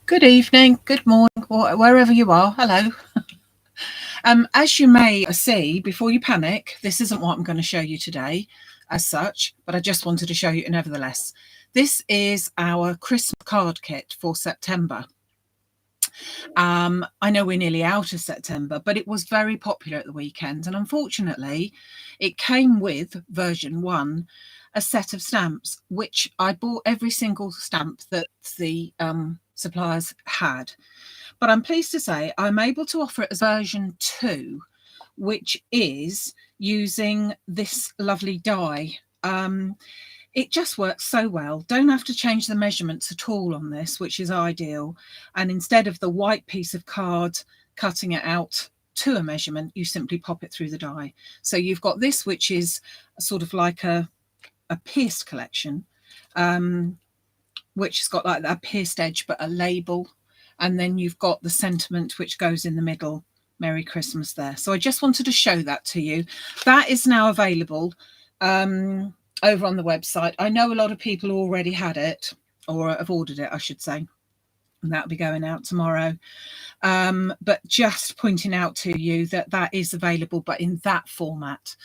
Good evening, good morning, wherever you are. Hello. As you may see, before you panic, this isn't what I'm going to show you today as such, but I just wanted to show you nevertheless. This is our Christmas card kit for September. I know we're nearly out of September, but it was very popular at the weekend. And unfortunately, it came with version 1, a set of stamps, which I bought every single stamp that the suppliers had. But I'm pleased to say I'm able to offer it as version 2, which is using this lovely die. It just works so well. Don't have to change the measurements at all on this, which is ideal. And instead of the white piece of card cutting it out to a measurement, you simply pop it through the die. So you've got this, which is sort of like a pierced collection, which has got like that pierced edge, but a label. And then you've got the sentiment, which goes in the middle. Merry Christmas there. So I just wanted to show that to you. That is now available over on the website. I know a lot of people already had it, or have ordered it, I should say, and that'll be going out tomorrow. But just pointing out to you that that is available, but in that format.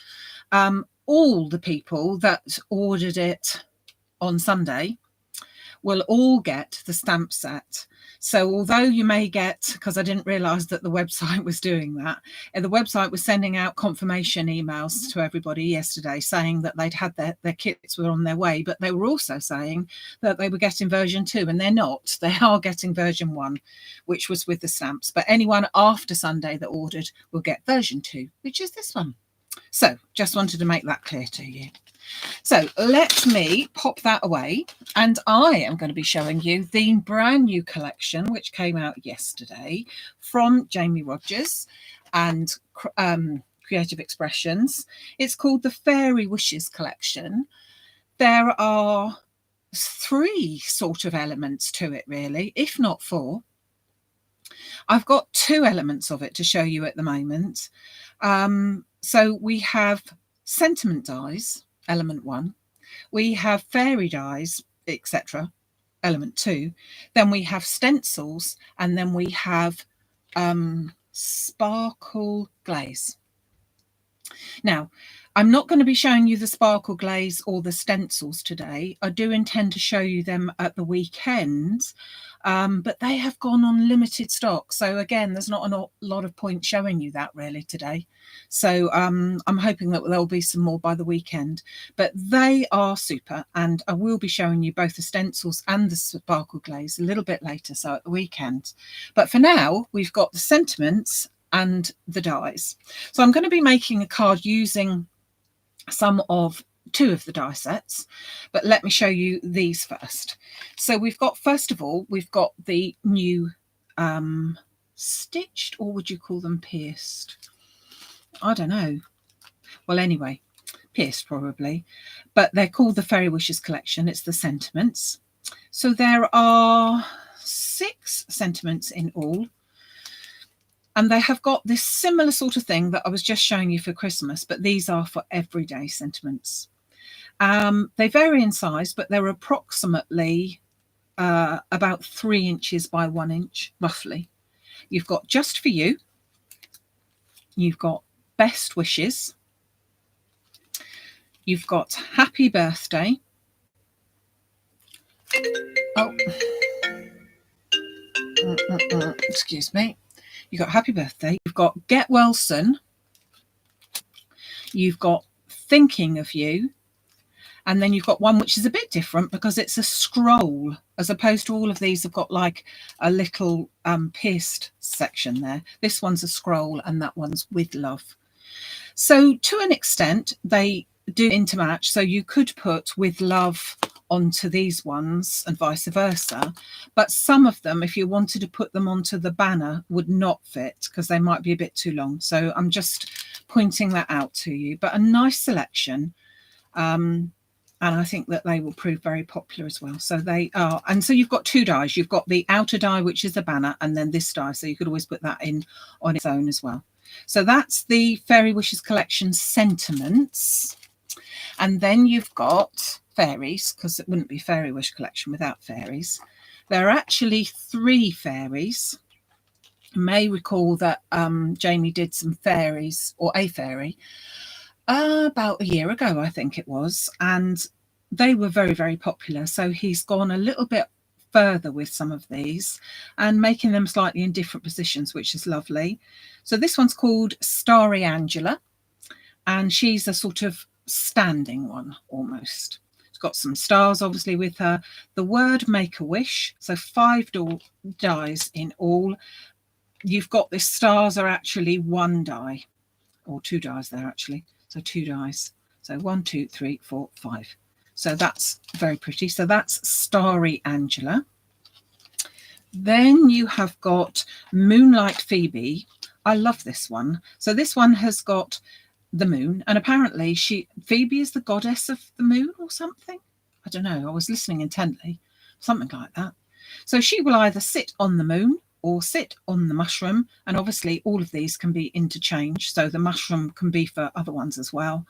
All the people that ordered it on Sunday will all get the stamp set. So although you may get, because I didn't realise that the website was doing that, and the website was sending out confirmation emails to everybody yesterday saying that they'd had their kits were on their way, but they were also saying that they were getting version 2, and they're not. They are getting version 1, which was with the stamps. But anyone after Sunday that ordered will get version 2, which is this one. So just wanted to make that clear to you. So let me pop that away, and I am going to be showing you the brand new collection which came out yesterday from Jamie Rogers and Creative Expressions. It's called the Fairy Wishes collection. There are 3 sort of elements to it, really, if not 4. I've got 2 elements of it to show you at the moment. So we have sentiment dies, element 1, we have fairy dies, etc., element 2, then we have stencils, and then we have sparkle glaze. Now, I'm not going to be showing you the sparkle glaze or the stencils today. I do intend to show you them at the weekend, but they have gone on limited stock. So again, there's not a lot of point showing you that really today. So I'm hoping that there'll be some more by the weekend, but they are super. And I will be showing you both the stencils and the sparkle glaze a little bit later, so at the weekend. But for now, we've got the sentiments and the dies. So I'm going to be making a card using some of 2 of the die sets, but let me show you these first. So we've got, first of all, we've got the new stitched, or would you call them pierced? I don't know. Well, anyway, pierced probably, but they're called the Fairy Wishes collection. It's the sentiments. So there are 6 sentiments in all. And they have got this similar sort of thing that I was just showing you for Christmas, but these are for everyday sentiments. They vary in size, but they're approximately about 3 inches by 1 inch, roughly. You've got Just For You. You've got Best Wishes. You've got Happy Birthday. Oh, excuse me. You've got Happy Birthday. You've got Get Well Soon. You've got Thinking of You. And then you've got one which is a bit different because it's a scroll, as opposed to all of these have got like a little pierced section there. This one's a scroll and that one's With Love. So to an extent, they do intermatch. So you could put With Love onto these ones and vice versa, but some of them, if you wanted to put them onto the banner, would not fit because they might be a bit too long. So I'm just pointing that out to you, but a nice selection, and I think that they will prove very popular as well. So they are, and so you've got 2 dies. You've got the outer die, which is the banner, and then this die, so you could always put that in on its own as well. So that's the Fairy Wishes collection sentiments. And then you've got fairies, because it wouldn't be Fairy Wish collection without fairies. There are actually 3 fairies. You may recall that Jamie did some fairies, or a fairy, about a year ago, I think it was, and they were very, very popular. So he's gone a little bit further with some of these and making them slightly in different positions, which is lovely. So this one's called Starry Angela, and she's a sort of standing one almost. She's got some stars obviously with her. The word make a wish, so 5 dies in all. You've got the stars are actually 1 die, or 2 dies there actually, so 2 dies. So 1, 2, 3, 4, 5. So that's very pretty. So that's Starry Angela. Then you have got Moonlight Phoebe. I love this one. So this one has got the moon, and apparently Phoebe is the goddess of the moon or something. I don't know. I was listening intently. Something like that. So she will either sit on the moon or sit on the mushroom, and obviously all of these can be interchanged. So the mushroom can be for other ones as well.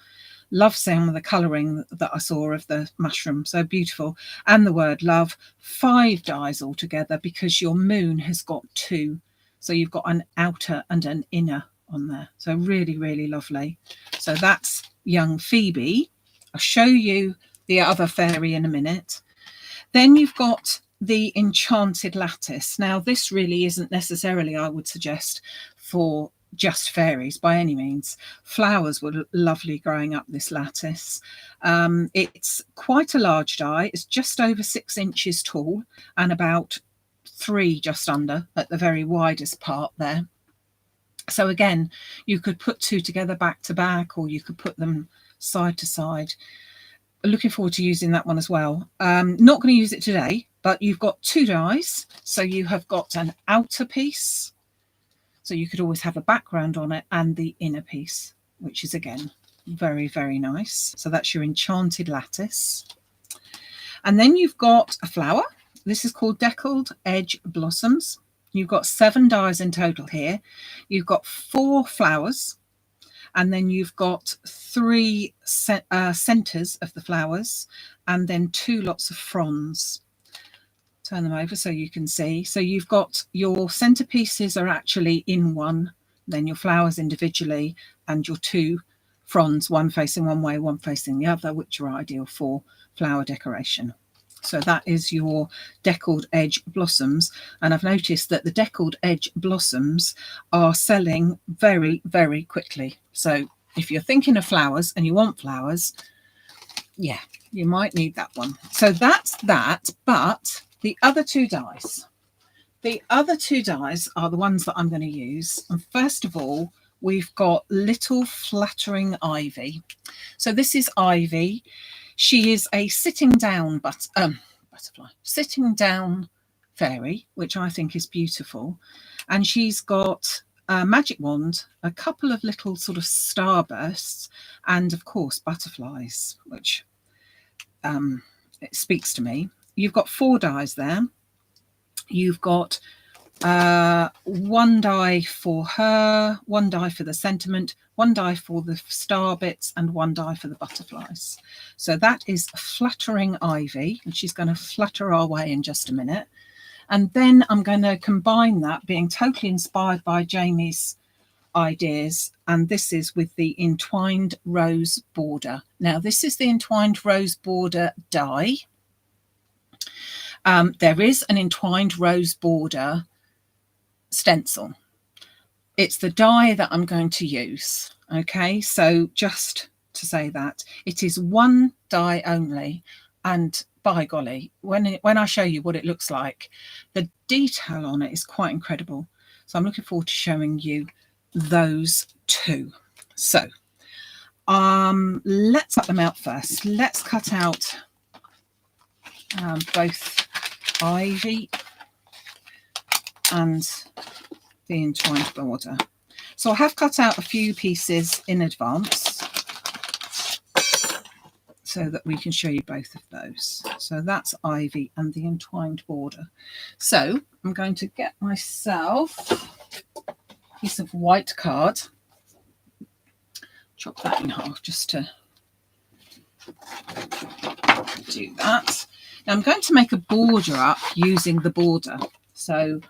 Love some of the colouring that I saw of the mushroom, so beautiful. And the word love, 5 dies altogether because your moon has got 2. So you've got an outer and an inner on there. So really, really lovely. So that's young Phoebe. I'll show you the other fairy in a minute. Then you've got the enchanted lattice. Now this really isn't necessarily, I would suggest, for just fairies by any means. Flowers were lovely growing up this lattice. It's quite a large die. It's just over 6 inches tall and about 3 just under at the very widest part there. So again, you could put 2 together back to back, or you could put them side to side. Looking forward to using that one as well. Not going to use it today, but you've got 2 dies. So you have got an outer piece, so you could always have a background on it, and the inner piece, which is again very, very nice. So that's your enchanted lattice. And then you've got a flower. This is called Deckled Edge Blossoms. You've got 7 dies in total here. You've got 4 flowers, and then you've got 3 centres of the flowers, and then 2 lots of fronds. Turn them over so you can see. So you've got your centerpieces are actually in one, then your flowers individually, and your 2 fronds, one facing one way, one facing the other, which are ideal for flower decoration. So that is your Deckled Edge Blossoms. And I've noticed that the Deckled Edge Blossoms are selling very, very quickly. So if you're thinking of flowers and you want flowers, yeah, you might need that one. So that's that, but the other 2 dies. The other 2 dies are the ones that I'm going to use. And first of all, we've got Little Fluttering Ivy. So this is Ivy. She is a sitting down butterfly, sitting down fairy, which I think is beautiful. And she's got a magic wand, a couple of little sort of starbursts, and of course butterflies, which it speaks to me. You've got 4 dies there. You've got 1 die for her, 1 die for the sentiment, 1 die for the star bits, and 1 die for the butterflies. So that is Fluttering Ivy, and she's going to flutter our way in just a minute. And then I'm going to combine that, being totally inspired by Jamie's ideas, and this is with the entwined rose border. Now this is the entwined rose border die. There is an entwined rose border stencil. It's the die that I'm going to use. Okay, so just to say that it is 1 die only, and by golly, when I show you what it looks like, the detail on it is quite incredible. So I'm looking forward to showing you those 2. So let's cut them out first. Let's cut out both Ivy and the entwined border. So I have cut out a few pieces in advance so that we can show you both of those. So that's Ivy and the entwined border. So I'm going to get myself a piece of white card, chop that in half just to do that. Now I'm going to make a border up using the border. So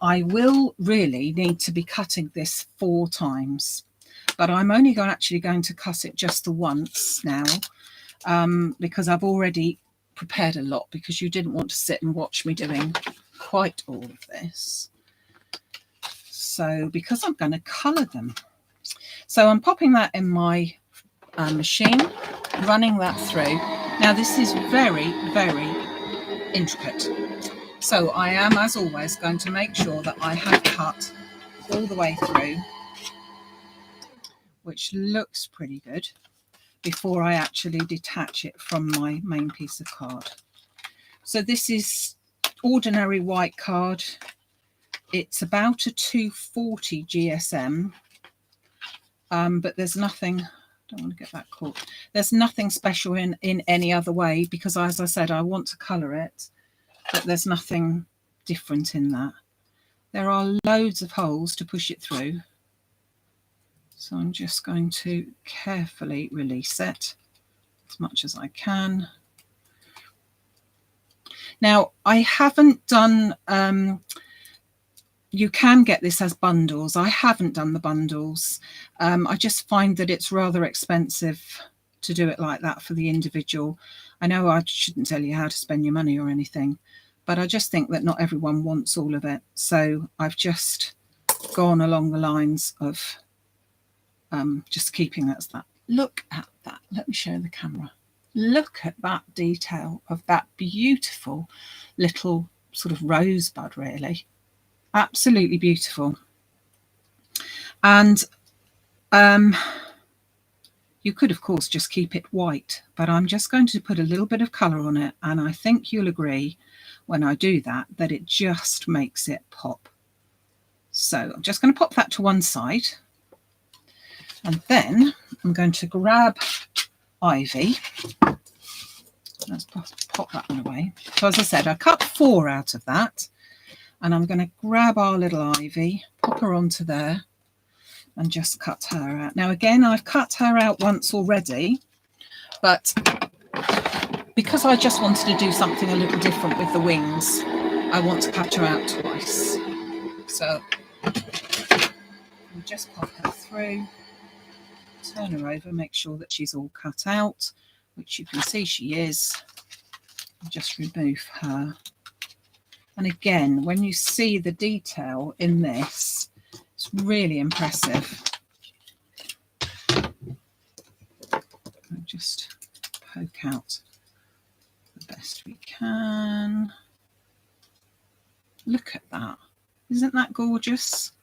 I will really need to be cutting this 4 times, but I'm only actually going to cut it just the once now, because I've already prepared a lot, because you didn't want to sit and watch me doing quite all of this. So because I'm going to colour them. So I'm popping that in my machine, running that through. Now this is very, very intricate. So I am, as always, going to make sure that I have cut all the way through, which looks pretty good, before I actually detach it from my main piece of card. So this is ordinary white card. It's about a 240 GSM, but there's nothing, I don't want to get that caught. There's nothing special in any other way, because as I said, I want to colour it, but there's nothing different in that. There are loads of holes to push it through. So I'm just going to carefully release it as much as I can. Now, I haven't done, you can get this as bundles. I haven't done the bundles. I just find that it's rather expensive to do it like that for the individual. I know I shouldn't tell you how to spend your money or anything, but I just think that not everyone wants all of it. So I've just gone along the lines of just keeping that as that. Look at that. Let me show the camera. Look at that detail of that beautiful little sort of rosebud, really. Absolutely beautiful. And you could, of course, just keep it white, but I'm just going to put a little bit of colour on it, and I think you'll agree when I do that, that it just makes it pop. So I'm just going to pop that to one side, and then I'm going to grab Ivy. Let's pop that one away. So as I said, I cut 4 out of that, and I'm going to grab our little Ivy, pop her onto there, and just cut her out. Now again, I've cut her out once already, but because I just wanted to do something a little different with the wings, I want to cut her out twice. So we just pop her through, turn her over, make sure that she's all cut out, which you can see she is. Just remove her. And again, when you see the detail in this, it's really impressive. I'll just poke out the best we can. Look at that. Isn't that gorgeous?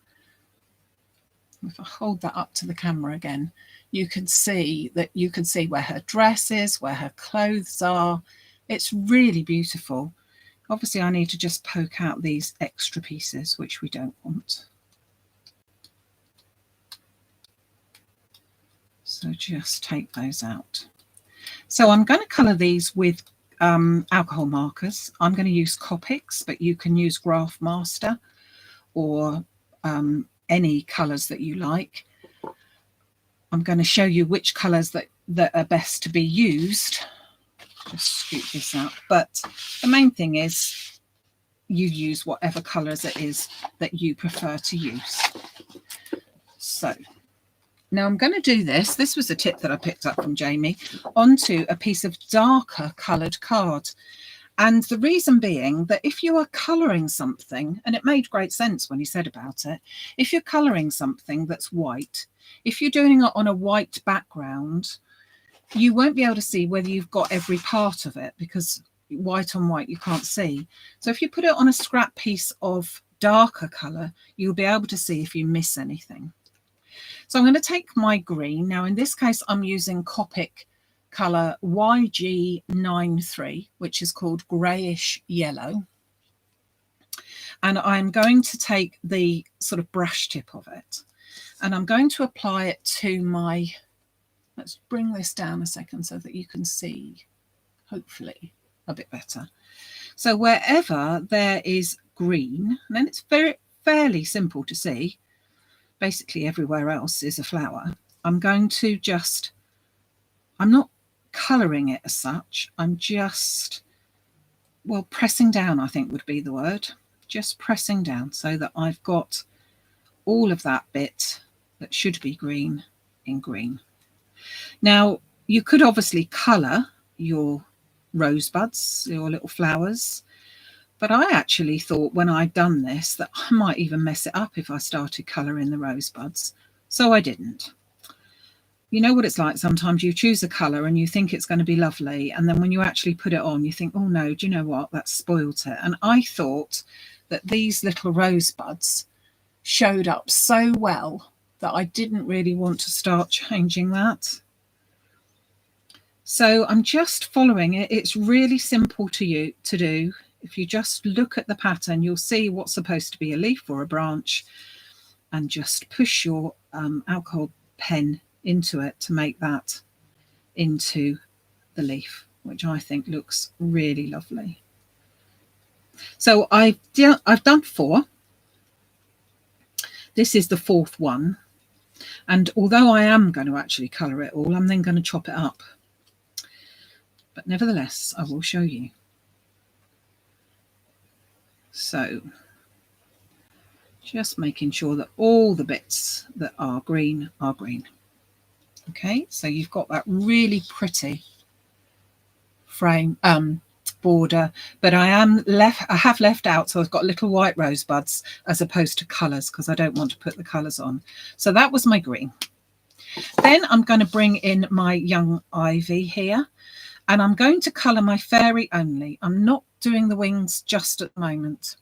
If I hold that up to the camera again, you can see that you can see where her dress is, where her clothes are. It's really beautiful. Obviously, I need to just poke out these extra pieces, which we don't want. So just take those out. So I'm going to colour these with alcohol markers. I'm going to use Copics, but you can use Graph Master or any colours that you like. I'm going to show you which colours that are best to be used. Just scoop this out. But the main thing is you use whatever colours it is that you prefer to use. So now I'm going to do this. This was a tip that I picked up from Jamie, onto a piece of darker coloured card. And the reason being that if you are colouring something, and it made great sense when he said about it, if you're colouring something that's white, if you're doing it on a white background, you won't be able to see whether you've got every part of it, because white on white you can't see. So if you put it on a scrap piece of darker colour, you'll be able to see if you miss anything. So I'm going to take my green. Now in this case I'm using Copic colour YG93, which is called Greyish Yellow. And I'm going to take the sort of brush tip of it, and I'm going to apply it to my, let's bring this down a second so that you can see, hopefully, a bit better. So wherever there is green, and then it's fairly simple to see, basically everywhere else is a flower, I'm going to just, I'm not colouring it as such. I'm just, well, pressing down, I think would be the word. Just pressing down so that I've got all of that bit that should be green in green. Now, you could obviously colour your rosebuds, your little flowers, but I actually thought when I'd done this that I might even mess it up if I started colouring the rosebuds, so I didn't. You know what it's like, sometimes you choose a colour and you think it's going to be lovely, and then when you actually put it on you think, oh no, do you know what, that's spoilt it. And I thought that these little rosebuds showed up so well that I didn't really want to start changing that. So I'm just following it. It's really simple to do. If you just look at the pattern, you'll see what's supposed to be a leaf or a branch, and just push your alcohol pen into it to make that into the leaf, which I think looks really lovely. So I've done 4. This is the 4th one, and although I am going to actually colour it all, I'm then going to chop it up, but nevertheless I will show you. So just making sure that all the bits that are green are green. Okay, so you've got that really pretty frame border, but I have left out, so I've got little white rosebuds as opposed to colours, because I don't want to put the colours on. So that was my green. Then I'm going to bring in my young ivy here, and I'm going to colour my fairy only. I'm not doing the wings just at the moment.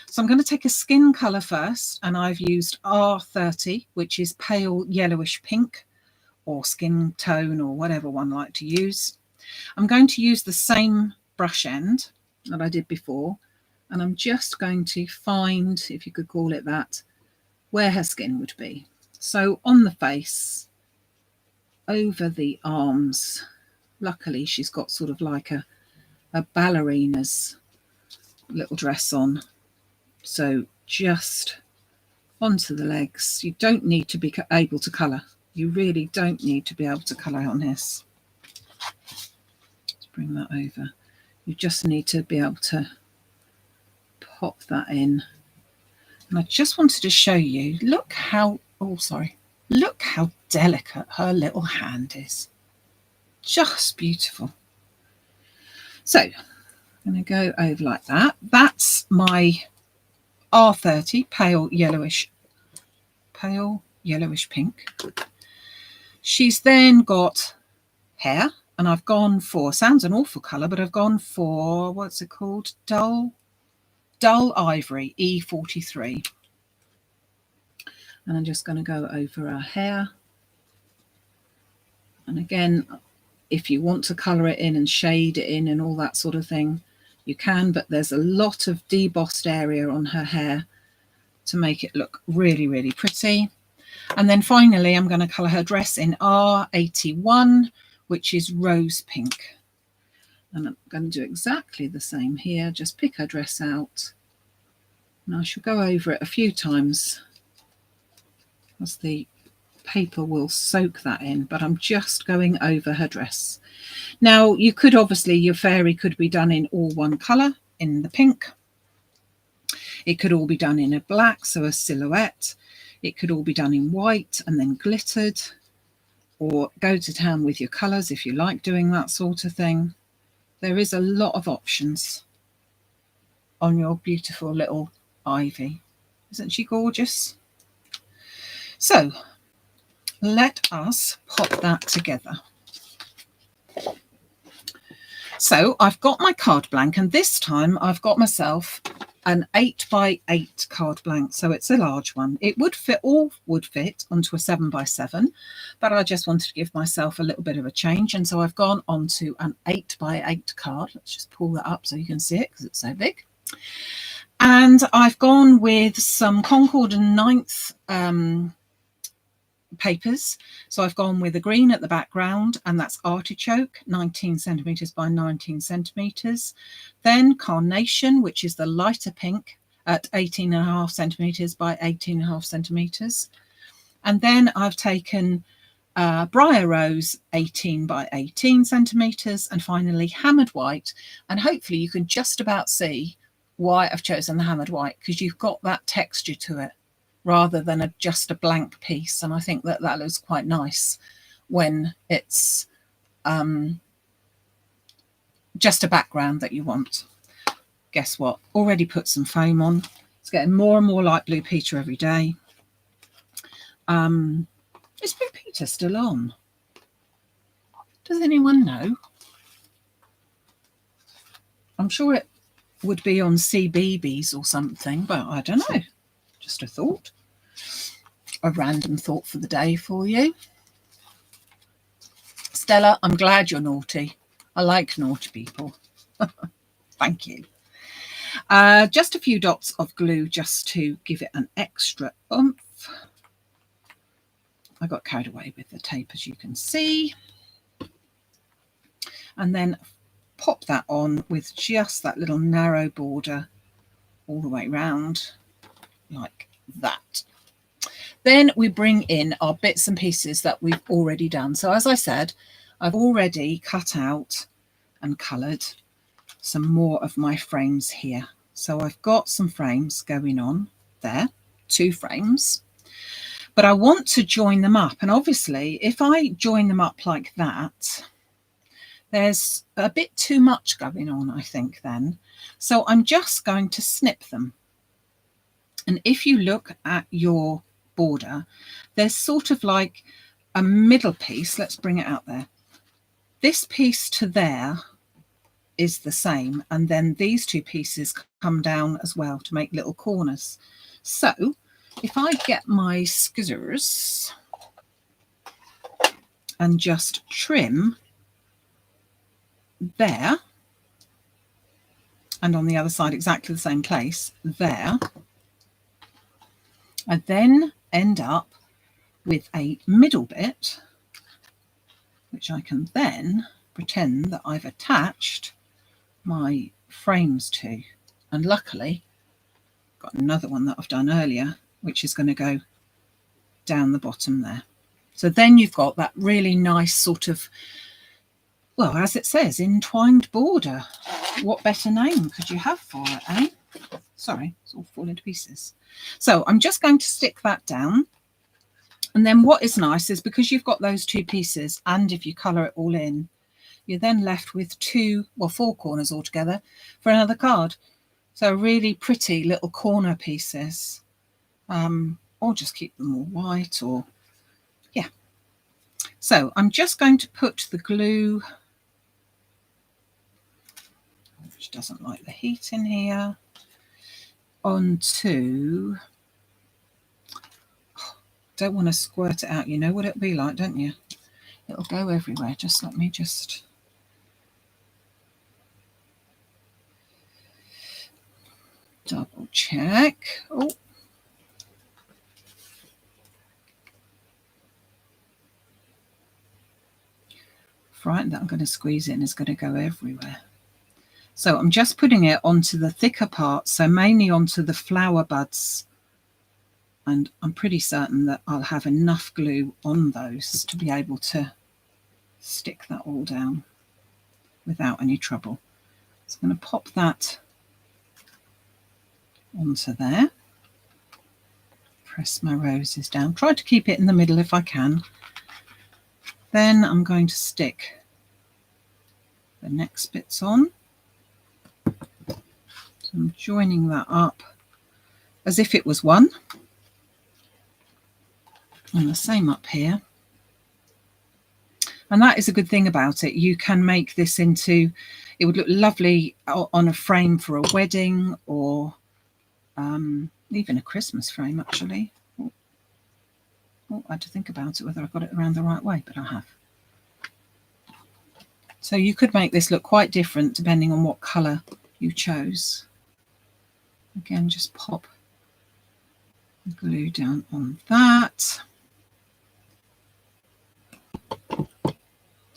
So I'm going to take a skin colour first, and I've used R30, which is pale yellowish pink, or skin tone, or whatever one like to use. I'm going to use the same brush end that I did before, and I'm just going to find, if you could call it that, where her skin would be. So on the face, over the arms, luckily she's got sort of like a ballerina's little dress on, so just onto the legs. You don't need to be able to colour. You really don't need to be able to colour on this. Let's bring that over. You just need to be able to pop that in. And I just wanted to show you, look how, oh sorry, look how delicate her little hand is. Just beautiful. So I'm going to go over like that. That's my R30, pale yellowish pink. She's then got hair, and I've gone for, sounds an awful colour, but I've gone for, what's it called? Dull Ivory, E43. And I'm just going to go over her hair. And again, if you want to colour it in and shade it in and all that sort of thing, you can, but there's a lot of debossed area on her hair to make it look really, really pretty. And then finally, I'm going to colour her dress in R81, which is rose pink. And I'm going to do exactly the same here. Just pick her dress out. And I shall go over it a few times, as the paper will soak that in, but I'm just going over her dress. Now, you could obviously, your fairy could be done in all one colour, in the pink. It could all be done in a black, so a silhouette. It could all be done in white and then glittered, or go to town with your colours if you like doing that sort of thing. There is a lot of options on your beautiful little ivy. Isn't she gorgeous? So let us pop that together. So I've got my card blank, and this time I've got myself an 8x8 card blank, so it's a large one. It would fit, all would fit onto a 7x7, but I just wanted to give myself a little bit of a change, and so I've gone onto an 8x8 card. Let's just pull that up so you can see it, because it's so big. And I've gone with some Concord and Ninth papers. So I've gone with a green at the background, and that's artichoke, 19 centimetres by 19 centimetres. Then carnation, which is the lighter pink, at 18.5 centimetres by 18.5 centimetres. And then I've taken briar rose 18 by 18 centimetres, and finally hammered white. And hopefully you can just about see why I've chosen the hammered white, because you've got that texture to it rather than just a blank piece. And I think that that looks quite nice when it's just a background that you want. Guess what? Already put some foam on. It's getting more and more like Blue Peter every day. Is Blue Peter still on? Does anyone know? I'm sure it would be on CBeebies or something, but I don't know. Just a thought. A random thought for the day for you. Stella, I'm glad you're naughty. I like naughty people. Thank you. Just a few dots of glue just to give it an extra oomph. I got carried away with the tape, as you can see. And then pop that on with just that little narrow border all the way round, like that. Then we bring in our bits and pieces that we've already done. So as I said, I've already cut out and coloured some more of my frames here. So I've got some frames going on there, 2 frames. But I want to join them up. And obviously, if I join them up like that, there's a bit too much going on, I think, then. So I'm just going to snip them. And if you look at your border, there's sort of like a middle piece. Let's bring it out there. This piece to there is the same. And then these 2 pieces come down as well to make little corners. So if I get my scissors and just trim there, and on the other side exactly the same place there, I then end up with a middle bit which I can then pretend that I've attached my frames to. And luckily got another one that I've done earlier which is going to go down the bottom there. So then you've got that really nice sort of, well, as it says, entwined border. What better name could you have for it, eh? Sorry, it's all falling to pieces. So I'm just going to stick that down. And then what is nice is because you've got those 2 pieces, and if you colour it all in, you're then left with 4 corners altogether for another card. So really pretty little corner pieces. Or just keep them all white, or yeah. So I'm just going to put the glue, which doesn't like the heat in here, onto, don't want to squirt it out, you know what it'll be like, don't you? It'll go everywhere. Just let me just double check. Oh, frightened that I'm going to squeeze it and it's going to go everywhere. So I'm just putting it onto the thicker part, so mainly onto the flower buds. And I'm pretty certain that I'll have enough glue on those to be able to stick that all down without any trouble. So I'm going to pop that onto there. Press my roses down. Try to keep it in the middle if I can. Then I'm going to stick the next bits on. So I'm joining that up as if it was one. And the same up here. And that is a good thing about it. You can make this into, it would look lovely on a frame for a wedding, or even a Christmas frame, actually. Oh, I had to think about it, whether I got it around the right way, but I have. So you could make this look quite different depending on what colour you chose. Again, just pop the glue down on that.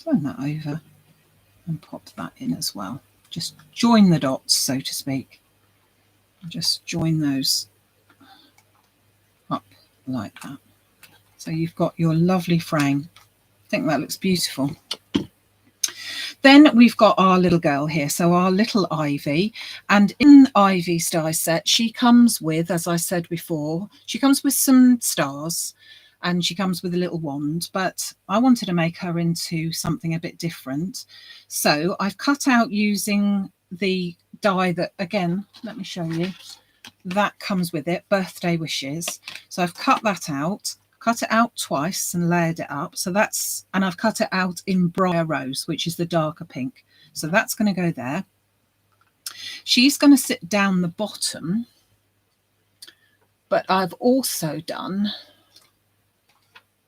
Turn that over and pop that in as well. Just join the dots, so to speak. Just join those up like that. So you've got your lovely frame I think that looks beautiful. Then we've got our little girl here, so our little Ivy. And in Ivy's die set, she comes with, as I said before, she comes with some stars and she comes with a little wand, but I wanted to make her into something a bit different. So I've cut out using the die that, again, let me show you, that comes with it, Birthday Wishes. So I've cut that out. Cut it out twice and layered it up. So that's, and I've cut it out in Briar Rose, which is the darker pink. So that's going to go there. She's going to sit down the bottom, but I've also done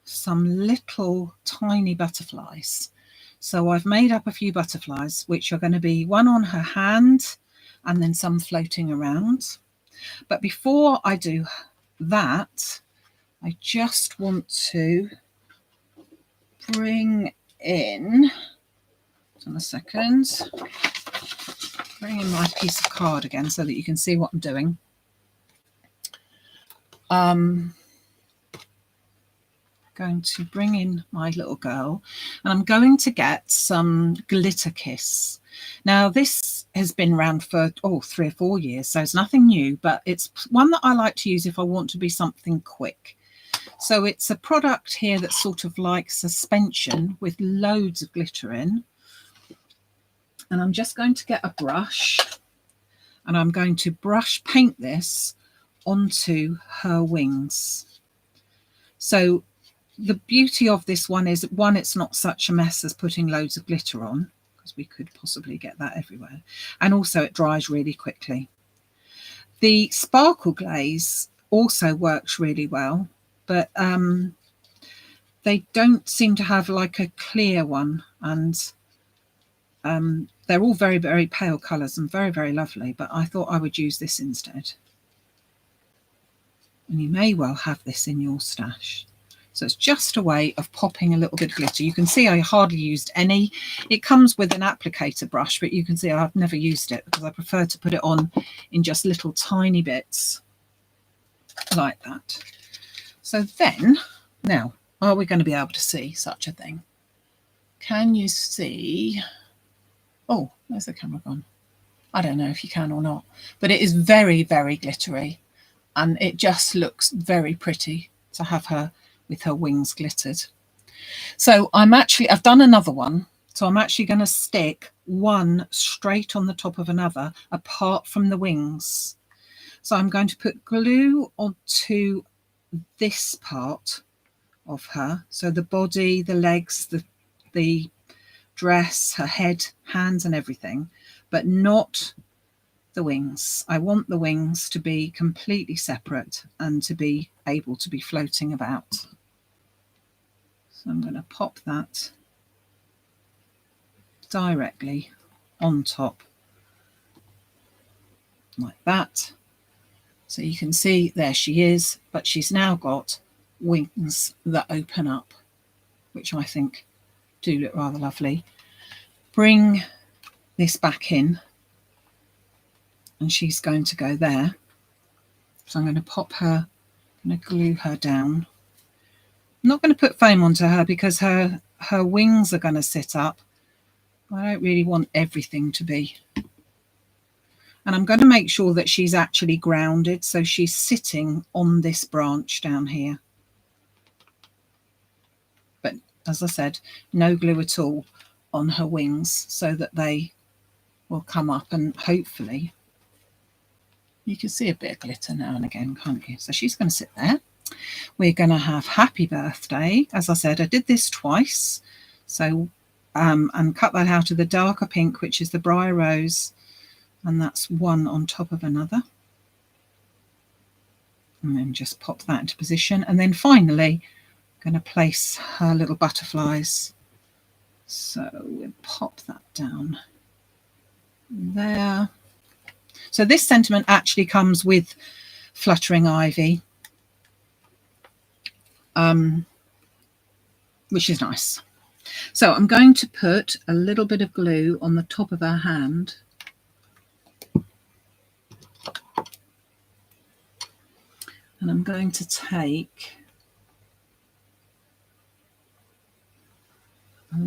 some little tiny butterflies. So I've made up a few butterflies, which are going to be one on her hand and then some floating around. But before I do that, I just want to bring in, hold on a second, bring in my piece of card again so that you can see what I'm doing. Going to bring in my little girl and I'm going to get some Glitter Kiss. Now this has been around for 3 or 4 years, so it's nothing new, but it's one that I like to use if I want to be something quick. So it's a product here that's sort of like suspension with loads of glitter in. And I'm just going to get a brush and I'm going to brush paint this onto her wings. So the beauty of this one is, one, it's not such a mess as putting loads of glitter on, because we could possibly get that everywhere. And also it dries really quickly. The sparkle glaze also works really well, but they don't seem to have like a clear one. And they're all very, very pale colours and very, very lovely, but I thought I would use this instead. And you may well have this in your stash. So it's just a way of popping a little bit of glitter. You can see I hardly used any. It comes with an applicator brush, but you can see I've never used it because I prefer to put it on in just little tiny bits like that. So then, now, are we going to be able to see such a thing? Can you see? Oh, where's the camera gone? I don't know if you can or not, but it is very, very glittery and it just looks very pretty to have her with her wings glittered. So I've done another one. So I'm actually going to stick one straight on the top of another apart from the wings. So I'm going to put glue onto this part of her. So the body, the legs, the dress, her head, hands and everything, but not the wings. I want the wings to be completely separate and to be able to be floating about. So I'm going to pop that directly on top like that. So you can see there she is, but she's now got wings that open up, which I think do look rather lovely. Bring this back in and she's going to go there. So I'm going to pop her, I'm going to glue her down. I'm not going to put foam onto her because her wings are going to sit up. I don't really want everything to be. And I'm going to make sure that she's actually grounded, so she's sitting on this branch down here. But as I said, no glue at all on her wings so that they will come up, and hopefully you can see a bit of glitter now and again, can't you? So she's going to sit there. We're going to have Happy Birthday. As I said, I did this twice. So, and cut that out of the darker pink, which is the Briar Rose. And that's one on top of another. And then just pop that into position. And then finally, I'm going to place her little butterflies. So we'll pop that down there. So this sentiment actually comes with Fluttering Ivy, which is nice. So I'm going to put a little bit of glue on the top of her hand. And I'm going to take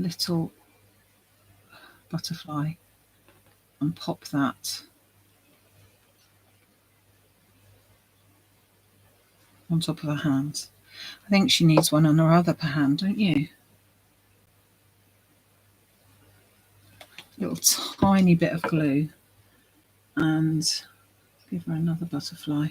little butterfly and pop that on top of her hand. I think she needs one on her other hand, don't you? Little tiny bit of glue and give her another butterfly.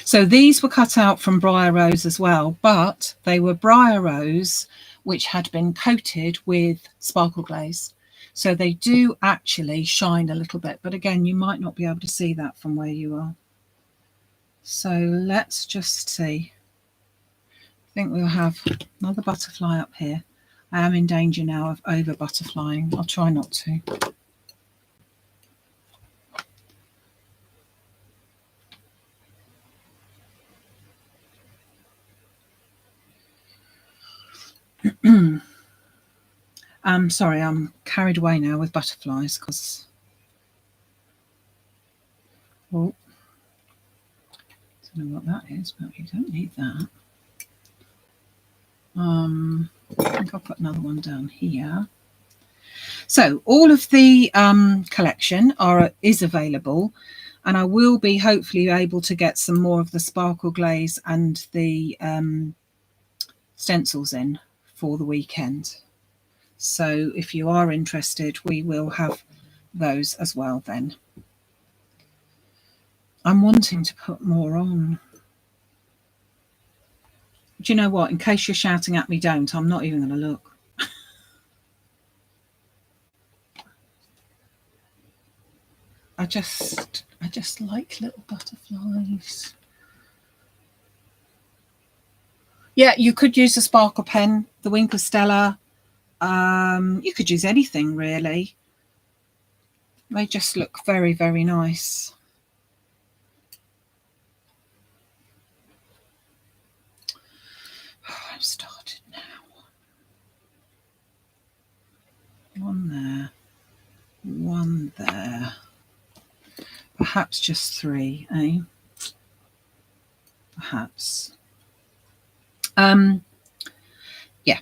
So these were cut out from Briar Rose as well, but they were Briar Rose which had been coated with sparkle glaze. So they do actually shine a little bit, but again, you might not be able to see that from where you are. So let's just see. I think we'll have another butterfly up here. I am in danger now of over butterflying. I'll try not to. Sorry, I'm carried away now with butterflies because oh, I don't know what that is, but you don't need that. I think I'll put another one down here. So all of the collection is available, and I will be hopefully able to get some more of the sparkle glaze and the stencils in for the weekend. So if you are interested, we will have those as well then. I'm wanting to put more on. Do you know what? In case you're shouting at me, don't. I'm not even going to look. I just like little butterflies. Yeah, you could use a sparkle pen, the Wink of Stella. You could use anything really. They just look very, very nice. Oh, I've started now. One there, one there. Perhaps just three, eh? Perhaps. Yeah.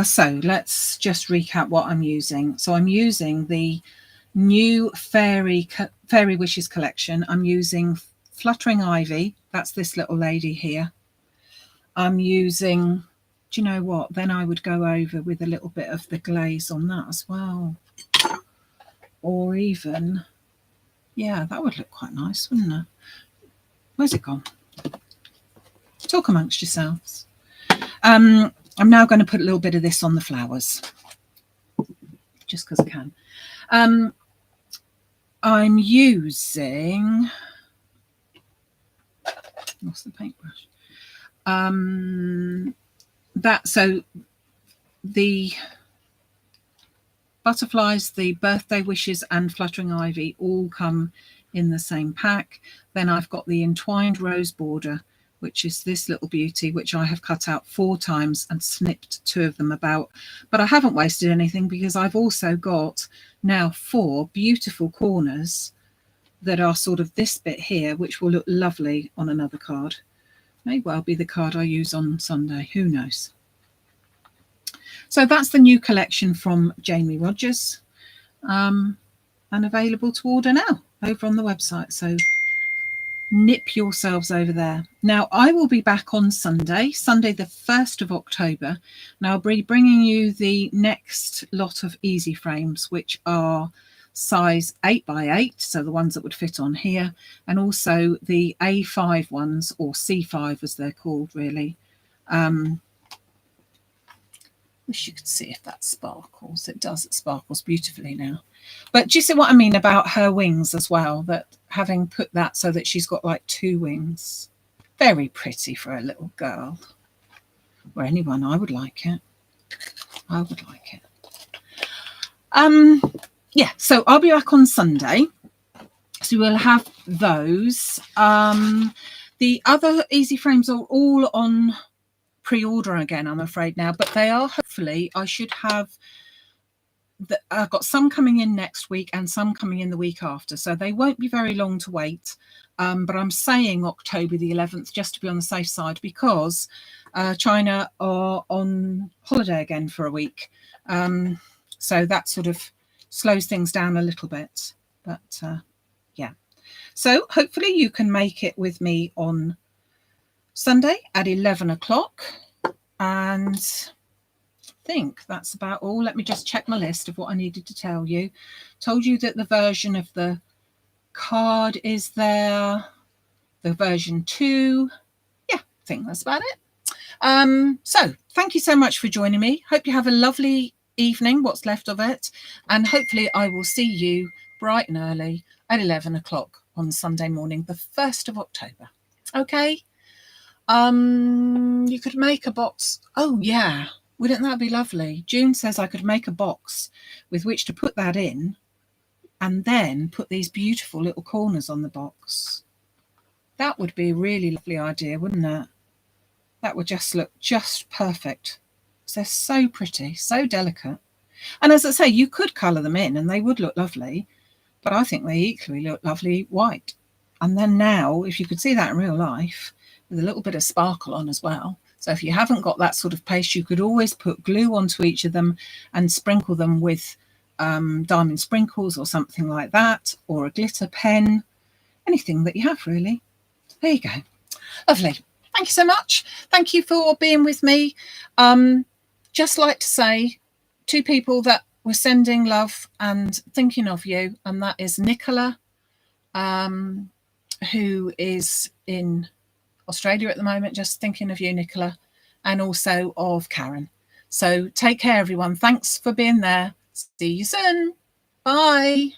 So let's just recap what I'm using. So I'm using the new Fairy Wishes collection. I'm using Fluttering Ivy. That's this little lady here. I'm using, do you know what? Then I would go over with a little bit of the glaze on that as well. Or even, yeah, that would look quite nice, wouldn't it? Where's it gone? Talk amongst yourselves. I'm now going to put a little bit of this on the flowers, just because I can. I'm using, what's the paintbrush? So the butterflies, the birthday wishes and Fluttering Ivy all come in the same pack. Then I've got the entwined rose border, which is this little beauty, which I have cut out 4 times and snipped 2 of them about. But I haven't wasted anything because I've also got now 4 beautiful corners that are sort of this bit here, which will look lovely on another card. May well be the card I use on Sunday, who knows. So that's the new collection from Jamie Rogers, and available to order now over on the website. So nip yourselves over there. Now, I will be back on Sunday the 1st of October. Now, I'll be bringing you the next lot of easy frames, which are size 8x8, so the ones that would fit on here, and also the A5 ones, or C5 as they're called, really. Wish you could see if that sparkles. It does. It sparkles beautifully now. But do you see what I mean about her wings as well? That having put that so that she's got like 2 wings. Very pretty for a little girl. Or anyone. I would like it. I would like it. Yeah, so I'll be back on Sunday. So we'll have those. The other easy frames are all on pre-order again, I'm afraid now, but they are, hopefully I should have I've got some coming in next week and some coming in the week after, so they won't be very long to wait. But I'm saying October the 11th just to be on the safe side, because China are on holiday again for a week. So that sort of slows things down a little bit. But yeah. So hopefully you can make it with me on Sunday at 11 o'clock. And I think that's about all. Let me just check my list of what I needed to tell you. Told you that the version of the card is there. The version 2. Yeah, I think that's about it. So thank you so much for joining me. Hope you have a lovely evening, what's left of it. And hopefully I will see you bright and early at 11 o'clock on Sunday morning, the 1st of October. Okay. You could make a box. Oh yeah, wouldn't that be lovely? June says I could make a box with which to put that in, and then put these beautiful little corners on the box. That would be a really lovely idea, wouldn't it? That would just look just perfect. They're so pretty, so delicate. And as I say, you could colour them in and they would look lovely, but I think they equally look lovely white. And then now, if you could see that in real life, with a little bit of sparkle on as well. So if you haven't got that sort of paste, you could always put glue onto each of them and sprinkle them with diamond sprinkles or something like that, or a glitter pen, anything that you have really. There you go. Lovely. Thank you so much. Thank you for being with me. Just like to say 2 people that were sending love and thinking of you, and that is Nicola, who is in Australia at the moment, just thinking of you, Nicola, and also of Karen. So take care, everyone. Thanks for being there. See you soon. Bye.